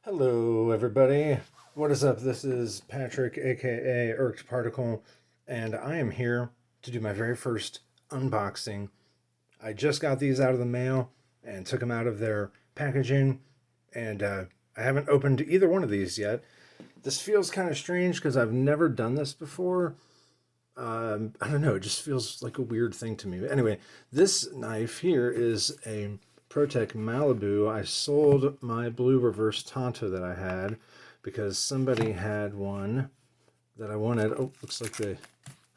Hello, everybody. What is up? This is Patrick, aka Irked Particle, and I am here to do my very first unboxing. I just got these out of the mail and took them out of their packaging, and I haven't opened either one of these yet. This feels kind of strange because I've never done this before. I don't know, it just feels like a weird thing to me. Anyway, this knife here is a Protech Malibu. I sold my blue reverse Tonto that I had because somebody had one that I wanted. Oh, looks like they...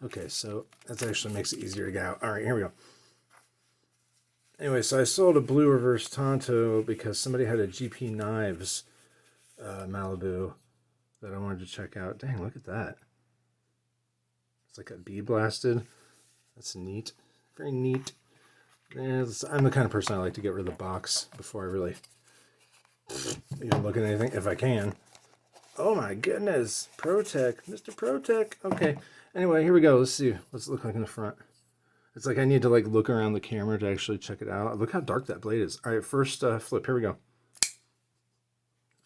Okay, so that actually makes it easier to get out. All right, here we go. Anyway, so I sold a blue reverse Tonto because somebody had a GP Knives Malibu that I wanted to check out. Dang, look at that. It's like a bead blasted. That's neat. Very neat. I'm the kind of person I like to get rid of the box before I really even look at anything, if I can. Oh my goodness. Protech. Mr. Protech. Okay. Anyway, here we go. Let's see. What's it look like in the front? It's like I need to look around the camera to actually check it out. Look how dark that blade is. All right, first flip. Here we go.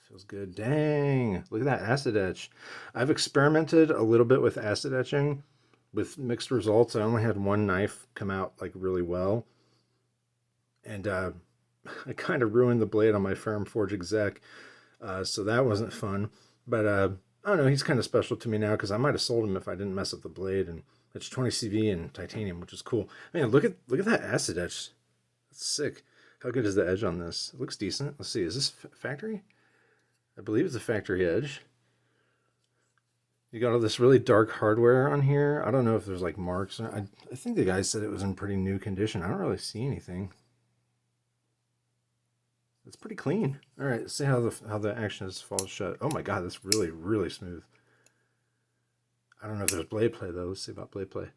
Feels good. Dang. Look at that acid etch. I've experimented a little bit with acid etching with mixed results. I only had one knife come out really well. And I kind of ruined the blade on my Ferrum Forge exec. So that wasn't fun. But I don't know, he's kind of special to me now because I might have sold him if I didn't mess up the blade. And it's 20 CV and titanium, which is cool. Man, look at that acid etch. That's sick. How good is the edge on this? It looks decent. Let's see, is this factory? I believe it's a factory edge. You got all this really dark hardware on here. I don't know if there's marks. I think the guy said it was in pretty new condition. I don't really see anything. It's pretty clean. All right, let's see how the action is falls shut. Oh my god, that's really, really smooth. I don't know if there's blade play though. Let's see about blade play.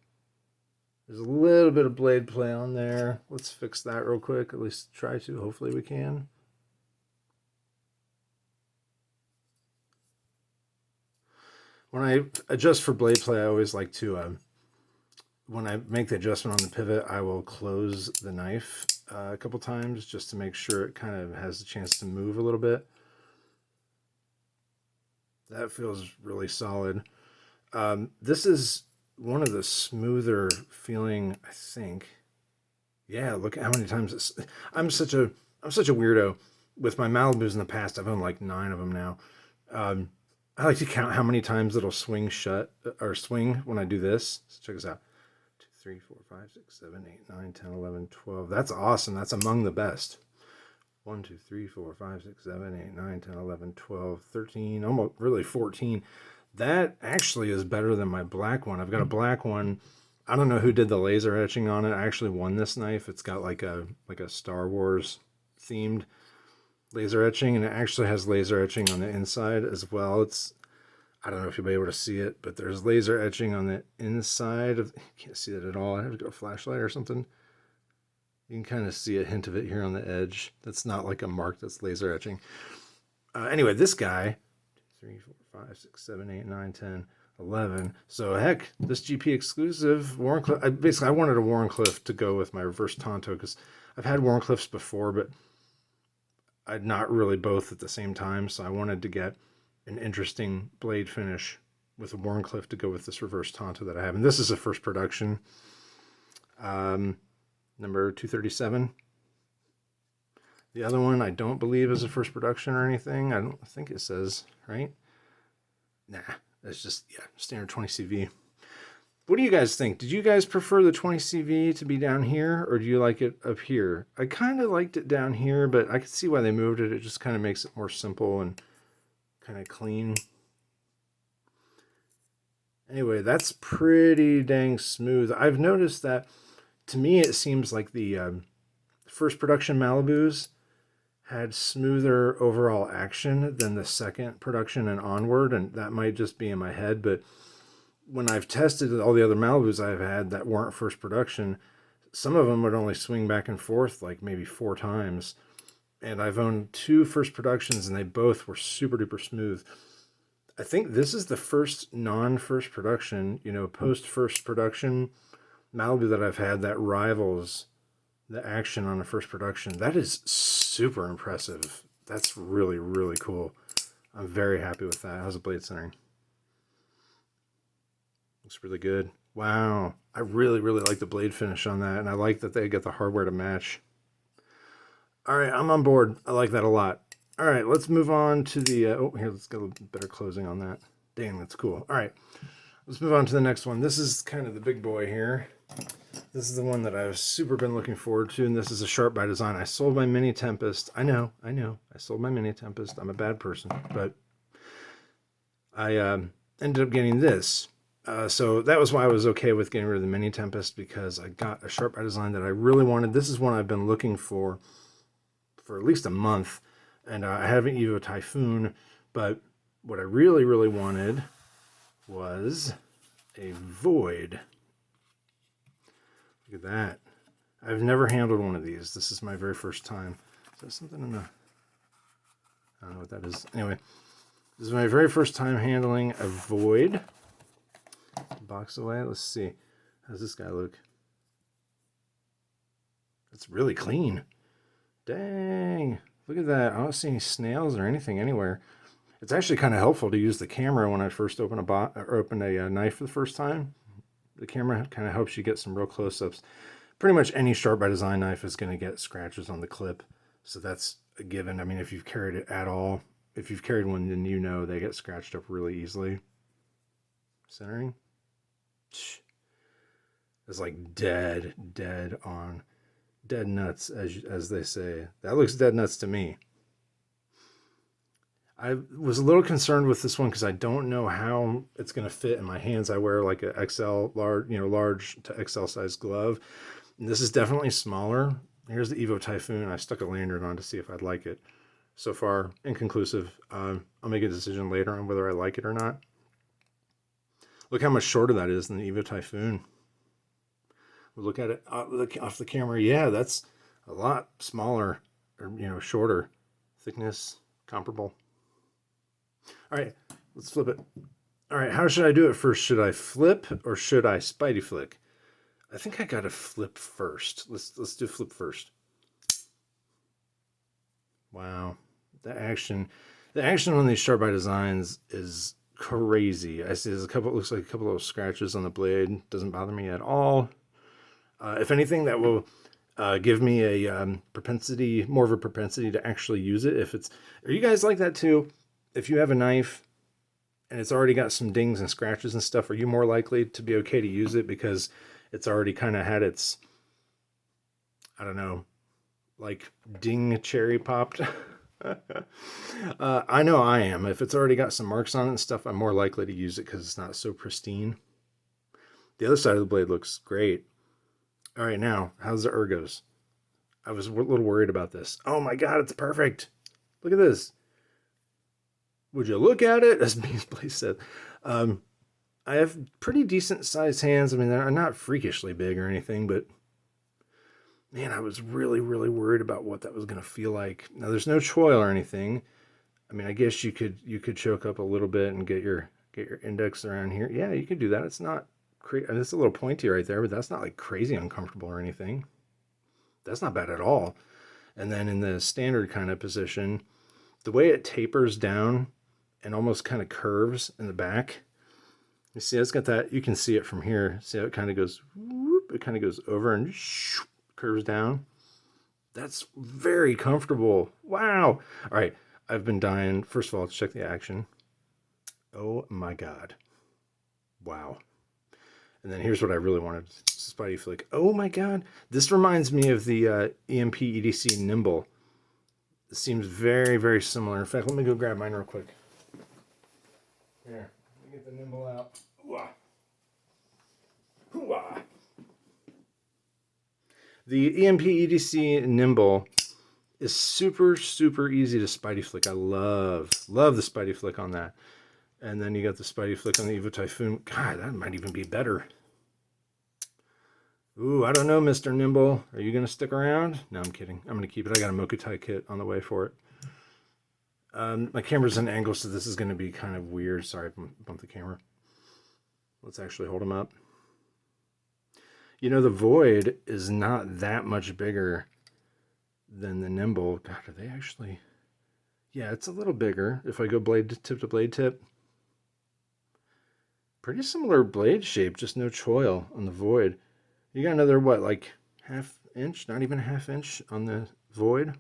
There's a little bit of blade play on there. Let's fix that real quick. At least try to. Hopefully we can. When I adjust for blade play, I always like to, when I make the adjustment on the pivot, I will close the knife a couple times just to make sure it kind of has a chance to move a little bit. That feels really solid. This is one of the smoother feeling, I think. Yeah, look at how many times it's... I'm such a weirdo. With my Malibus in the past, I've owned 9 of them now. I like to count how many times it'll swing shut or swing when I do this. So check this out. 2, 3, 4, 5, 6, 7, 8, 9, 10, 11, 12. That's awesome. That's among the best. 1, 2, 3, 4, 5, 6, 7, 8, 9, 10, 11, 12, 13, almost really 14. That actually is better than my black one. I've got a black one. I don't know who did the laser etching on it. I actually won this knife. It's got like a Star Wars themed laser etching, and it actually has laser etching on the inside as well. I don't know if you'll be able to see it, but there's laser etching on the inside of... You can't see that at all. I have to get a flashlight or something. You can kind of see a hint of it here on the edge. That's not like a mark that's laser etching. Anyway, this guy, 2, 3, 4, 5, 6, 7, 8, 9, 10, 11. So heck, this GP exclusive Warncliffe. I wanted a Warncliffe to go with my reverse Tonto because I've had Warncliffes before, but I'd not really both at the same time. So I wanted to get an interesting blade finish with a Warncliffe to go with this reverse Tonto that I have. And this is a first production. Number 237. The other one I don't believe is a first production or anything. I don't think it says, right? Nah, that's just, standard 20 CV. What do you guys think? Did you guys prefer the 20 CV to be down here, or do you like it up here? I kind of liked it down here, but I could see why they moved it. It just kind of makes it more simple and kind of clean. Anyway, that's pretty dang smooth. I've noticed that, to me, it seems like the first production Malibus had smoother overall action than the second production and onward, and that might just be in my head, but when I've tested all the other Malibus I've had that weren't first production, some of them would only swing back and forth maybe 4 times. And I've owned 2 first productions, and they both were super duper smooth. I think this is the first non-first production, post-first production Malibu that I've had that rivals the action on a first production. That is super impressive. That's really, really cool. I'm very happy with that. How's the blade centering? Looks really good. Wow. I really, really like the blade finish on that, and I like that they get the hardware to match. All right, I'm on board. I like that a lot. All right, let's move on to the... oh, here, let's get a little better closing on that. Dang, that's cool. All right, let's move on to the next one. This is kind of the big boy here. This is the one that I've super been looking forward to, and this is a Sharp by Design. I sold my Mini Tempest. I know. I sold my Mini Tempest. I'm a bad person, but I ended up getting this. So that was why I was okay with getting rid of the Mini Tempest, because I got a Sharp by Design that I really wanted. This is one I've been looking for at least a month, and I have an Evo Typhoon, but what I really, really wanted was a Void. Look at that. I've never handled one of these. This is my very first time. Is that something in the... I don't know what that is. Anyway, this is my very first time handling a Void. Box away. Let's see. How's this guy look? It's really clean. Dang. Look at that. I don't see any snails or anything anywhere. It's actually kind of helpful to use the camera when I first open a knife for the first time. The camera kind of helps you get some real close-ups. Pretty much any Sharp by Design knife is going to get scratches on the clip. So that's a given. I mean, if you've carried it at all, if you've carried one, then you know they get scratched up really easily. Centering. It's like dead on. Dead nuts, as they say. That looks dead nuts to me. I was a little concerned with this one because I don't know how it's going to fit in my hands. I wear like a XL, large to XL size glove. And this is definitely smaller. Here's the Evo Typhoon. I stuck a lanyard on to see if I'd like it. So far, inconclusive. I'll make a decision later on whether I like it or not. Look how much shorter that is than the Evo Typhoon. We'll look at it off the camera. Yeah, that's a lot smaller, or shorter. Thickness comparable. All right, let's flip it. All right, how should I do it first? Should I flip or should I Spidey flick? I think I gotta flip first. Let's do flip first. Wow, the action on these Sharp by Designs is crazy. I see there's looks like a couple of scratches on the blade. Doesn't bother me at all. If anything, that will give me a more of a propensity to actually use it. Are you guys like that too? If you have a knife and it's already got some dings and scratches and stuff, are you more likely to be okay to use it because it's already kind of had its, I don't know, like ding cherry popped? I know I am. If it's already got some marks on it and stuff, I'm more likely to use it because it's not so pristine. The other side of the blade looks great. All right, now, how's the ergos? I was a little worried about this. Oh my God, it's perfect. Look at this. Would you look at it? As Beans Place said. I have pretty decent sized hands. I mean, they're not freakishly big or anything, but man, I was really, really worried about what that was going to feel like. Now, there's no choil or anything. I mean, I guess you could choke up a little bit and get your index around here. Yeah, you could do that. It's not crazy. It's a little pointy right there, but that's not like crazy uncomfortable or anything. That's not bad at all. And then in the standard kind of position, the way it tapers down and almost kind of curves in the back. You see, it's got that. You can see it from here. See how it kind of goes. Whoop, it kind of goes over and curves down. That's very comfortable. Wow. All right. I've been dying. First of all, let's check the action. Oh my God. Wow. And then here's what I really wanted. Spidey flick. Oh my God. This reminds me of the EMP EDC Nimble. It seems very, very similar. In fact, let me go grab mine real quick. Here. Let me get the Nimble out. Ooh-ah. Ooh-ah. The EMP EDC Nimble is super, super easy to Spidey flick. I love the Spidey flick on that. And then you got the Spidey flick on the Evo Typhoon. God, that might even be better. Ooh, I don't know, Mr. Nimble. Are you going to stick around? No, I'm kidding. I'm going to keep it. I got a Mokutai kit on the way for it. My camera's in angle, so this is going to be kind of weird. Sorry, I bumped the camera. Let's actually hold them up. You know, the Void is not that much bigger than the Nimble. God, are they actually... Yeah, it's a little bigger. If I go blade tip to blade tip, pretty similar blade shape, just no choil on the void. You got another, what, like half inch? Not even a half inch on the void.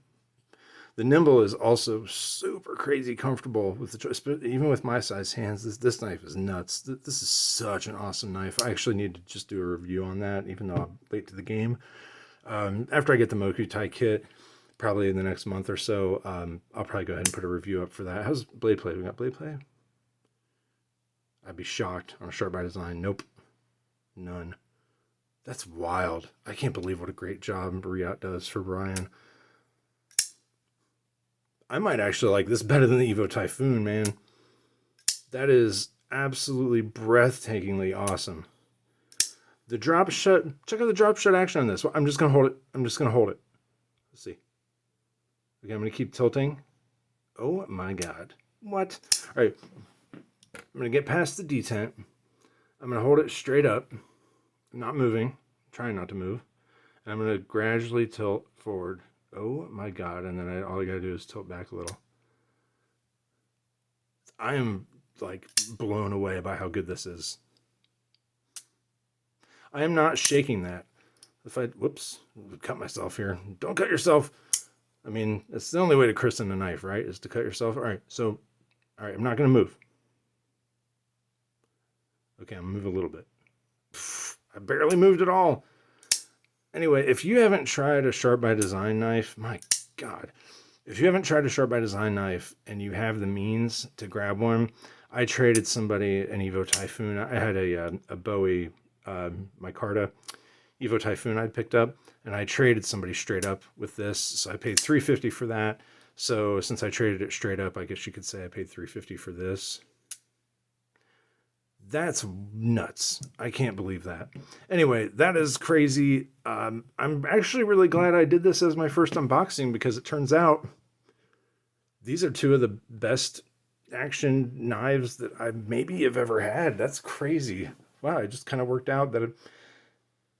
The nimble is also super crazy comfortable with the choice, but even with my size hands, this knife is nuts. This is such an awesome knife. I actually need to just do a review on that, even though I'm late to the game. After I get the Mokutai kit, probably in the next month or so, I'll probably go ahead and put a review up for that. How's blade play? We got blade play? I'd be shocked on a Sharp by Design. Nope. None. That's wild. I can't believe what a great job Riot does for Brian. I might actually like this better than the Evo Typhoon, man. That is absolutely breathtakingly awesome. The drop shut, check out the drop shut action on this. I'm just going to hold it. I'm just going to hold it. Let's see. Okay, I'm going to keep tilting. Oh my God. What? All right. I'm going to get past the detent. I'm going to hold it straight up. Not moving. Trying not to move. And I'm going to gradually tilt forward. Oh my God. And then all I got to do is tilt back a little. I am like blown away by how good this is. I am not shaking that. If I, whoops, cut myself here. Don't cut yourself. I mean, it's the only way to christen a knife, right? Is to cut yourself. All right. So, all right, I'm not going to move. Okay, I'm going to move a little bit. I barely moved at all. Anyway, if you haven't tried a Sharp by Design knife, my God. If you haven't tried a Sharp by Design knife and you have the means to grab one, I traded somebody an Evo Typhoon. I had a Bowie micarta Evo Typhoon I'd picked up, and I traded somebody straight up with this. So I paid $350 for that. So since I traded it straight up, I guess you could say I paid $350 for this. That's nuts. I can't believe that. Anyway, that is crazy. I'm actually really glad I did this as my first unboxing because it turns out these are two of the best action knives that I maybe have ever had. That's crazy. Wow, it just kind of worked out that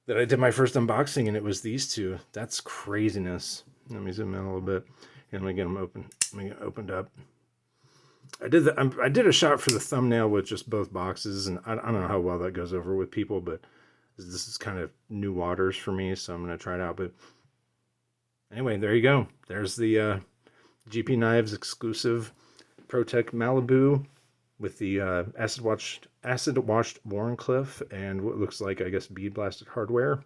I did my first unboxing and it was these two. That's craziness. Let me zoom in a little bit. And let me get them open. Let me get opened up. I did a shot for the thumbnail with just both boxes, and I don't know how well that goes over with people, but this is kind of new waters for me, so I'm going to try it out. But anyway, there you go. There's the GP Knives exclusive Protech Malibu with the acid washed Wharncliffe and what looks like, I guess, bead blasted hardware.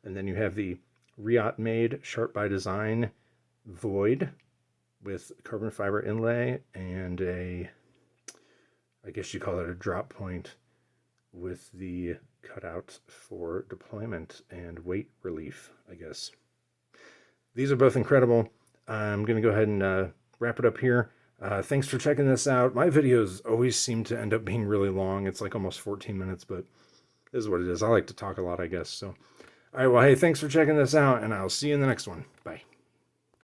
And then you have the Riot made Sharp by Design Void with carbon fiber inlay and I guess you call it a drop point with the cutout for deployment and weight relief, I guess. These are both incredible. I'm going to go ahead and wrap it up here. Thanks for checking this out. My videos always seem to end up being really long. It's like almost 14 minutes, but this is what it is. I like to talk a lot, I guess. So, all right, well, hey, thanks for checking this out, and I'll see you in the next one. Bye.